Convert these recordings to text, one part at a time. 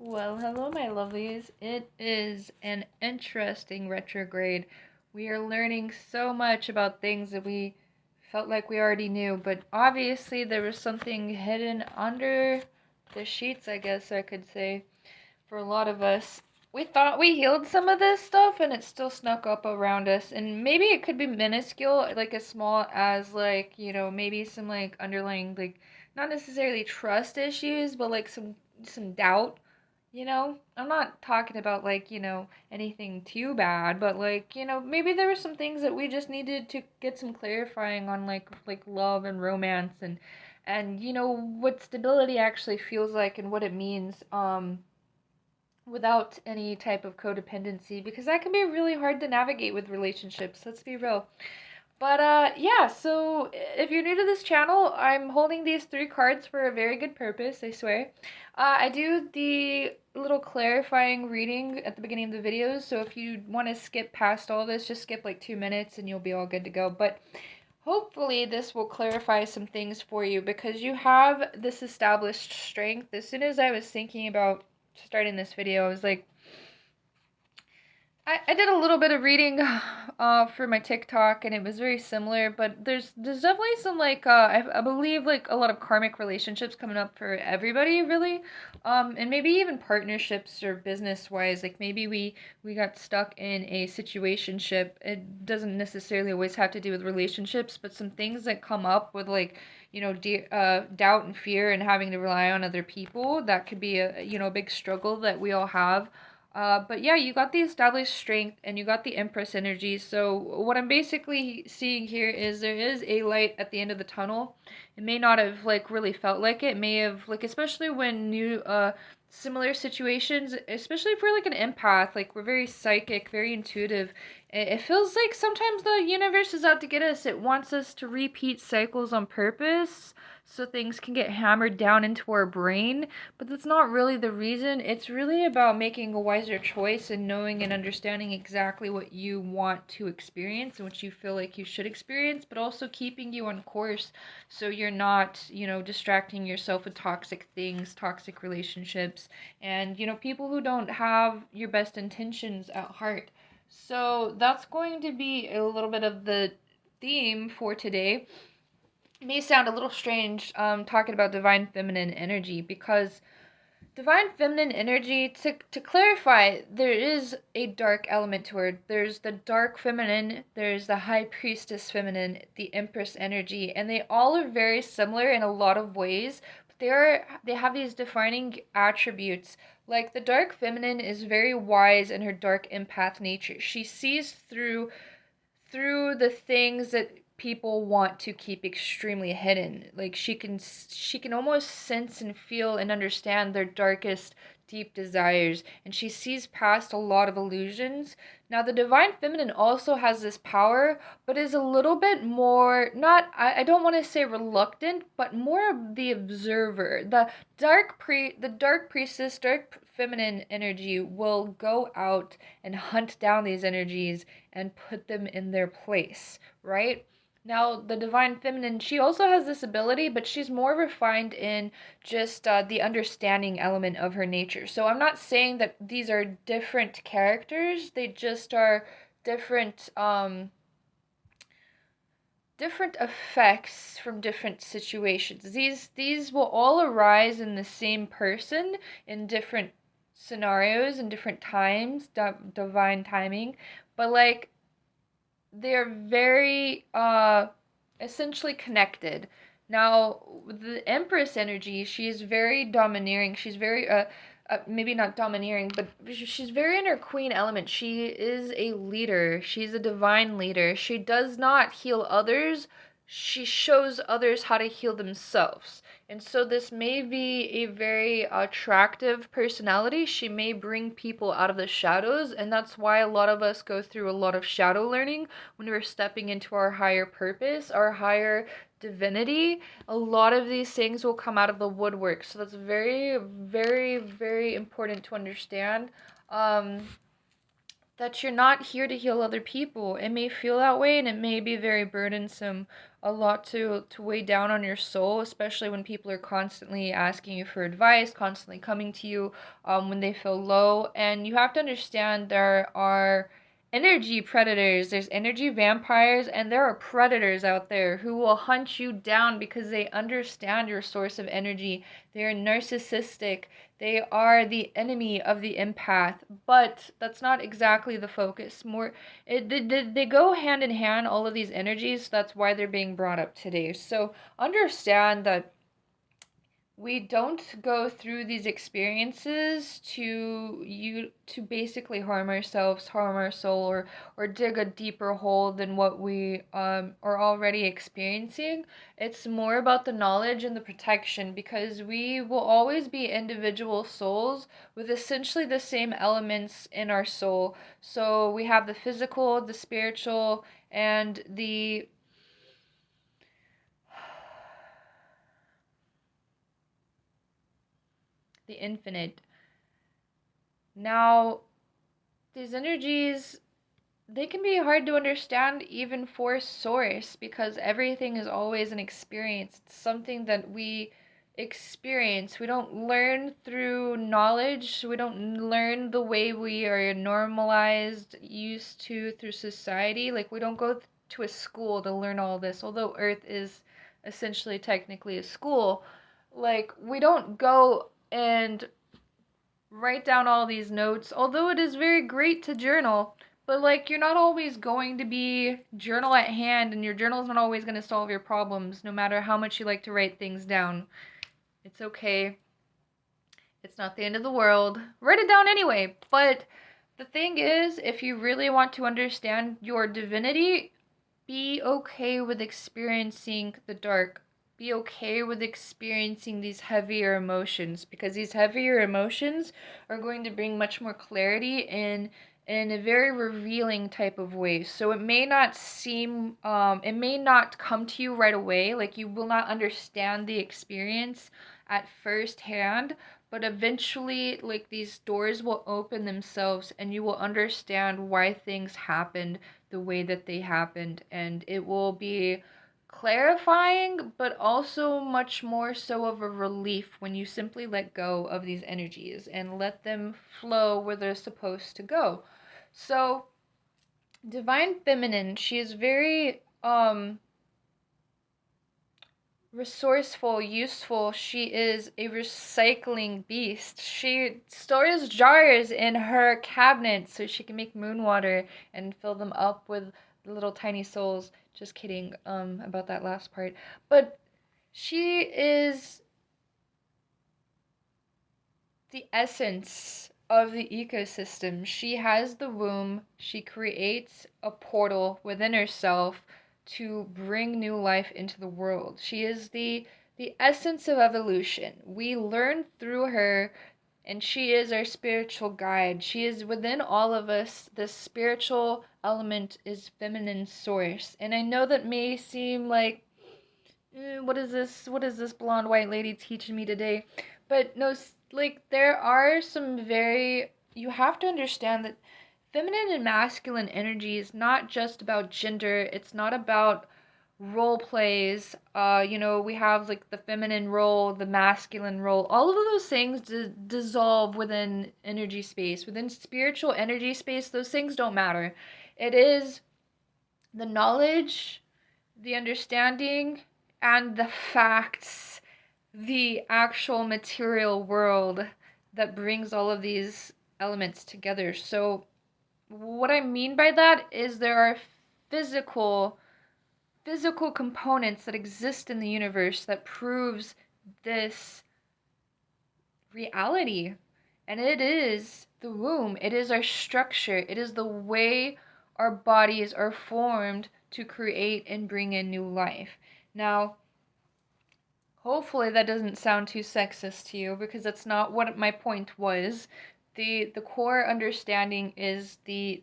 Well, hello, my lovelies. It is an interesting retrograde. We are learning so much about things that we felt like we already knew, but obviously there was something hidden under the sheets, I guess I could say, for a lot of us. We thought we healed some of this stuff and it still snuck up around us. And maybe it could be minuscule, like as small as maybe some underlying not necessarily trust issues, but like some doubt. I'm not talking about anything too bad, but maybe there were some things that we just needed to get some clarifying on like love and romance and what stability actually feels like and what it means without any type of codependency, because that can be really hard to navigate with relationships, let's be real. But yeah, so if you're new to this channel, I'm holding these three cards for a very good purpose, I swear. I do the little clarifying reading at the beginning of the videos, so if you want to skip past all this, just skip like 2 minutes and you'll be all good to go. But hopefully this will clarify some things for you, because you have this established strength. As soon as I was thinking about starting this video, I was like, I did a little bit of reading for my TikTok, and it was very similar, but there's definitely some I believe like a lot of karmic relationships coming up for everybody, really. And maybe even partnerships or business wise, like maybe we got stuck in a situationship. It doesn't necessarily always have to do with relationships, but some things that come up with doubt and fear and having to rely on other people, that could be a big struggle that we all have. But yeah, you got the established strength and you got the Empress energy. So what I'm basically seeing here is there is a light at the end of the tunnel. It may not have really felt like it. It may have especially when new similar situations, especially for like an empath, like we're very psychic, very intuitive. It feels like sometimes the universe is out to get us. It wants us to repeat cycles on purpose so things can get hammered down into our brain, but that's not really the reason. It's really about making a wiser choice and knowing and understanding exactly what you want to experience and what you feel like you should experience, but also keeping you on course so you're not, distracting yourself with toxic things, toxic relationships, and, people who don't have your best intentions at heart. So that's going to be a little bit of the theme for today. It may sound a little strange talking about divine feminine energy, because divine feminine energy, to clarify, there is a dark element to her. There's the dark feminine, there's the high priestess feminine, the empress energy, and they all are very similar in a lot of ways. But they have these defining attributes. Like the dark feminine is very wise in her dark empath nature. She sees through the things that people want to keep extremely hidden. Like she can almost sense and feel and understand their darkest deep desires, and she sees past a lot of illusions. Now the divine feminine also has this power, but is a little bit more, not, I don't want to say reluctant, but more of the observer. The dark priestess, dark feminine energy will go out and hunt down these energies and put them in their place, right? Now, the divine feminine, she also has this ability, but she's more refined in just the understanding element of her nature. So I'm not saying that these are different characters, they just are different different effects from different situations. These will all arise in the same person in different scenarios and different times, divine timing, but they're very essentially connected. Now, the Empress energy, she's very domineering. She's very maybe not domineering, but she's very in her queen element. She is a leader. She's a divine leader. She does not heal others. She shows others how to heal themselves. And so this may be a very attractive personality. She may bring people out of the shadows, and that's why a lot of us go through a lot of shadow learning when we're stepping into our higher purpose, our higher divinity. A lot of these things will come out of the woodwork. So that's very, very, very important to understand. Um, that you're not here to heal other people. It may feel that way and it may be very burdensome, a lot to weigh down on your soul, especially when people are constantly asking you for advice, constantly coming to you when they feel low. And you have to understand there are energy predators, there's energy vampires, and there are predators out there who will hunt you down because they understand your source of energy. They're narcissistic, they are the enemy of the empath, but that's not exactly the focus. More, they go hand in hand, all of these energies. That's why they're being brought up today. So understand that we don't go through these experiences to basically harm ourselves, harm our soul, or dig a deeper hole than what we are already experiencing. It's more about the knowledge and the protection, because we will always be individual souls with essentially the same elements in our soul. So we have the physical, the spiritual, and the infinite. Now, these energies, they can be hard to understand even for source, because everything is always an experience. It's something that we experience. We don't learn through knowledge. We don't learn the way we are normalized, used to through society. Like, we don't go to a school to learn all this, although Earth is essentially technically a school. Like, we don't go and write down all these notes, although it is very great to journal. But like, you're not always going to be journal at hand, and your journal is not always going to solve your problems, no matter how much you like to write things down. It's okay. It's not the end of the world. Write it down anyway. But the thing is, if you really want to understand your divinity, be okay with experiencing the dark. Be okay with experiencing these heavier emotions, because these heavier emotions are going to bring much more clarity in a very revealing type of way. So it may not seem it may not come to you right away, like you will not understand the experience at first hand, but eventually, like, these doors will open themselves and you will understand why things happened the way that they happened, and it will be clarifying, but also much more so of a relief when you simply let go of these energies and let them flow where they're supposed to go. So, divine feminine, she is very resourceful, useful. She is a recycling beast. She stores jars in her cabinet so she can make moon water and fill them up with little tiny souls. Just kidding about that last part. But she is the essence of the ecosystem. She has the womb. She creates a portal within herself to bring new life into the world. She is the essence of evolution. We learn through her, and she is our spiritual guide. She is within all of us. The spiritual element is feminine source. And I know that may seem like, what is this? What is this blonde white lady teaching me today? But no, like, there are some very, you have to understand that feminine and masculine energy is not just about gender. It's not about role plays. We have like the feminine role, the masculine role. All of those things dissolve within energy space. Within spiritual energy space, those things don't matter. It is the knowledge, the understanding, and the facts, the actual material world that brings all of these elements together. So, what I mean by that is there are physical physical components that exist in the universe that proves this reality. And it is the womb. It is our structure. It is the way our bodies are formed to create and bring in new life. Now, hopefully that doesn't sound too sexist to you, because that's not what my point was. The core understanding is the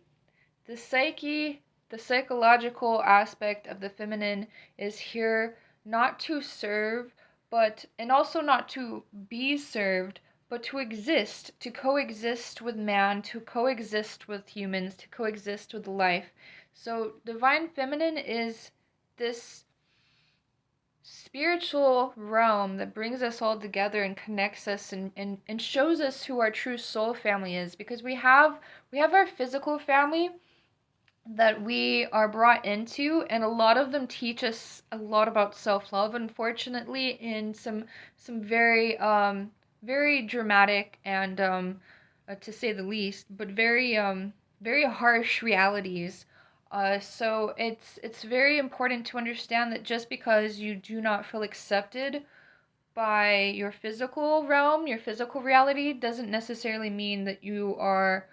psyche, the psychological aspect of the feminine is here not to serve, but and also not to be served, but to exist, to coexist with man, to coexist with humans, to coexist with life. So, divine feminine is this spiritual realm that brings us all together and connects us and shows us who our true soul family is, because we have our physical family that we are brought into, and a lot of them teach us a lot about self-love, unfortunately, in some very very dramatic and to say the least, but very harsh realities. So it's very important to understand that just because you do not feel accepted by your physical realm, your physical reality, doesn't necessarily mean that you are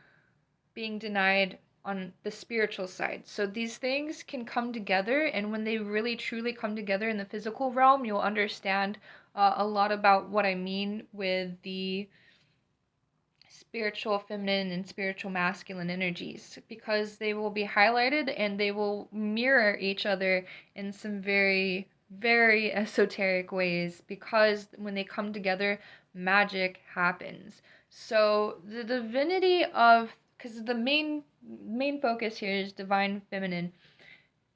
being denied on the spiritual side. So these things can come together, and when they really truly come together in the physical realm, you'll understand a lot about what I mean with the spiritual feminine and spiritual masculine energies, because they will be highlighted and they will mirror each other in some very very esoteric ways, because when they come together, magic happens. So the divinity of, because the main focus here is divine feminine,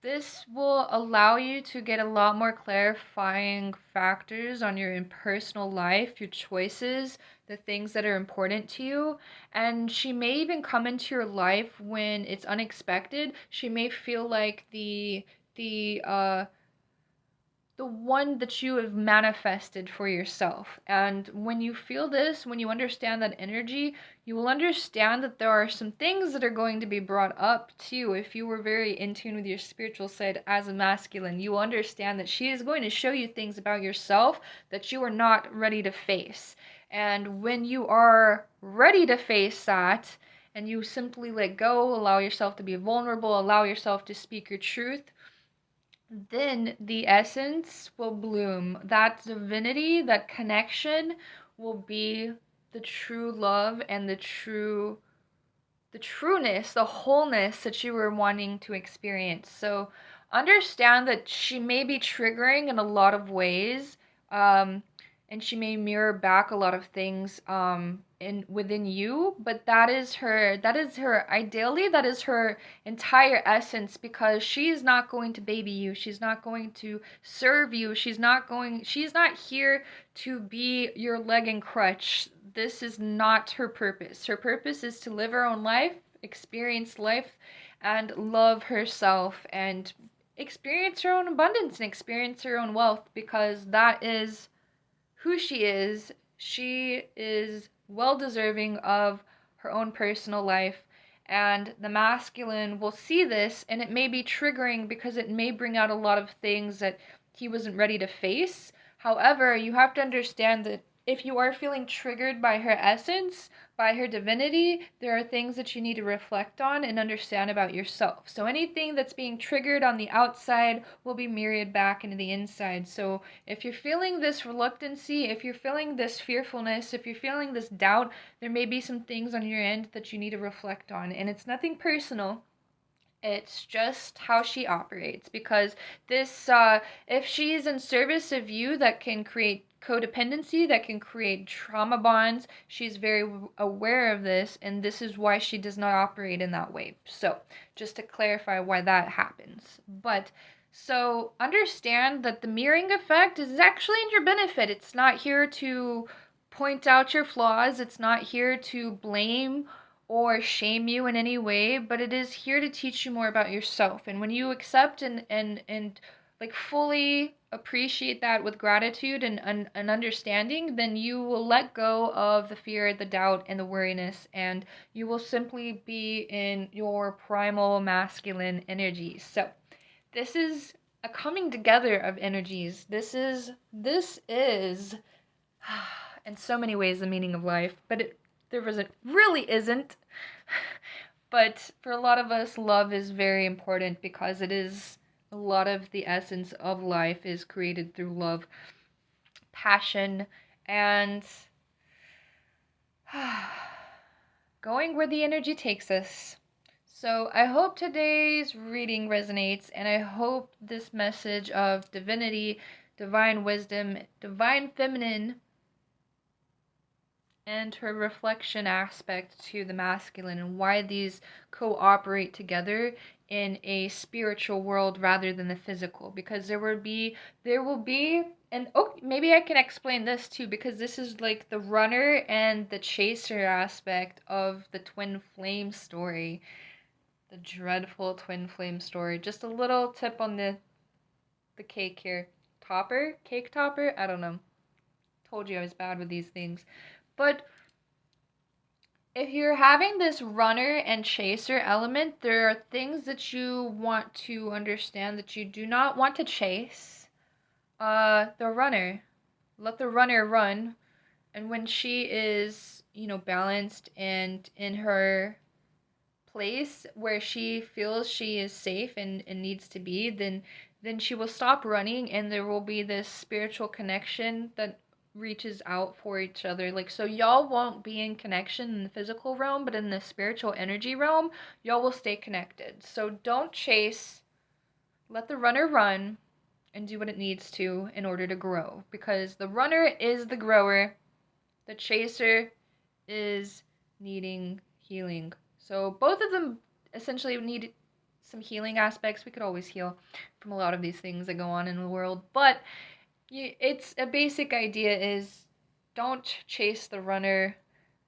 this will allow you to get a lot more clarifying factors on your personal life, your choices, the things that are important to you. And she may even come into your life when it's unexpected. She may feel like the one that you have manifested for yourself. And when you feel this, when you understand that energy, you will understand that there are some things that are going to be brought up too. If you were very in tune with your spiritual side as a masculine, you will understand that she is going to show you things about yourself that you are not ready to face. And when you are ready to face that, and you simply let go, allow yourself to be vulnerable, allow yourself to speak your truth, then the essence will bloom. That divinity, that connection will be the true love and the trueness, the wholeness that you were wanting to experience. So understand that she may be triggering in a lot of ways, and she may mirror back a lot of things in within you, but that is her ideally, that is her entire essence, because she is not going to baby you, she's not going to serve you, she's not here to be your leg and crutch. This is not her purpose. Her purpose is to live her own life, experience life, and love herself, and experience her own abundance and experience her own wealth, because that is who she is. She is well deserving of her own personal life. And the masculine will see this, and it may be triggering because it may bring out a lot of things that he wasn't ready to face. However, you have to understand that if you are feeling triggered by her essence, by her divinity, there are things that you need to reflect on and understand about yourself. So anything that's being triggered on the outside will be mirrored back into the inside. So if you're feeling this reluctancy, if you're feeling this fearfulness, if you're feeling this doubt, there may be some things on your end that you need to reflect on. And it's nothing personal. It's just how she operates, because this, if she's in service of you, that can create codependency, that can create trauma bonds. She's very aware of this, and this is why she does not operate in that way. So, just to clarify why that happens. But, so understand that the mirroring effect is actually in your benefit. It's not here to point out your flaws, it's not here to blame or shame you in any way, but it is here to teach you more about yourself. And when you accept and like fully appreciate that with gratitude and understanding, then you will let go of the fear, the doubt, and the worriness, and you will simply be in your primal masculine energy. So this is a coming together of energies. This is in so many ways the meaning of life, but there isn't, really isn't. But for a lot of us, love is very important, because it is a lot of the essence of life is created through love, passion, and going where the energy takes us. So I hope today's reading resonates, and I hope this message of divinity, divine wisdom, divine feminine and her reflection aspect to the masculine, and why these cooperate together in a spiritual world rather than the physical, because there will be and oh, maybe I can explain this too, because this is like the runner and the chaser aspect of the twin flame story, the dreadful twin flame story. Just a little tip on the cake here. Cake topper, I don't know. Told you I was bad with these things. But if you're having this runner and chaser element, there are things that you want to understand that you do not want to chase. The runner. Let the runner run. And when she is, balanced and in her place where she feels she is safe and needs to be, then she will stop running, and there will be this spiritual connection that reaches out for each other. Like, so y'all won't be in connection in the physical realm, but in the spiritual energy realm, y'all will stay connected. So don't chase. Let the runner run and do what it needs to in order to grow, because the runner is the grower, the chaser is needing healing. So both of them essentially need some healing aspects. We could always heal from a lot of these things that go on in the world, but it's a basic idea is don't chase the runner.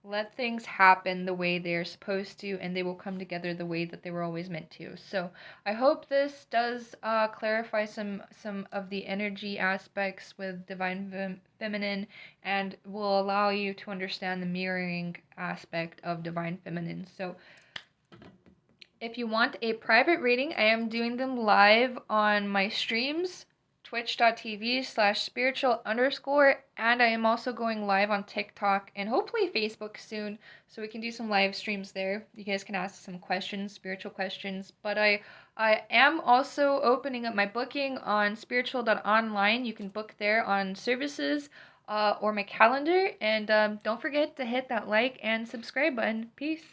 Let things happen the way they're supposed to, and they will come together the way that they were always meant to. So I hope this does clarify some of the energy aspects with divine feminine, and will allow you to understand the mirroring aspect of divine feminine. So if you want a private reading, I am doing them live on my streams, twitch.tv/spiritual underscore, and I am also going live on TikTok and hopefully Facebook soon, so we can do some live streams there. You guys can ask some questions, spiritual questions, but I am also opening up my booking on spiritual.online. You can book there on services or my calendar, and don't forget to hit that like and subscribe button. Peace.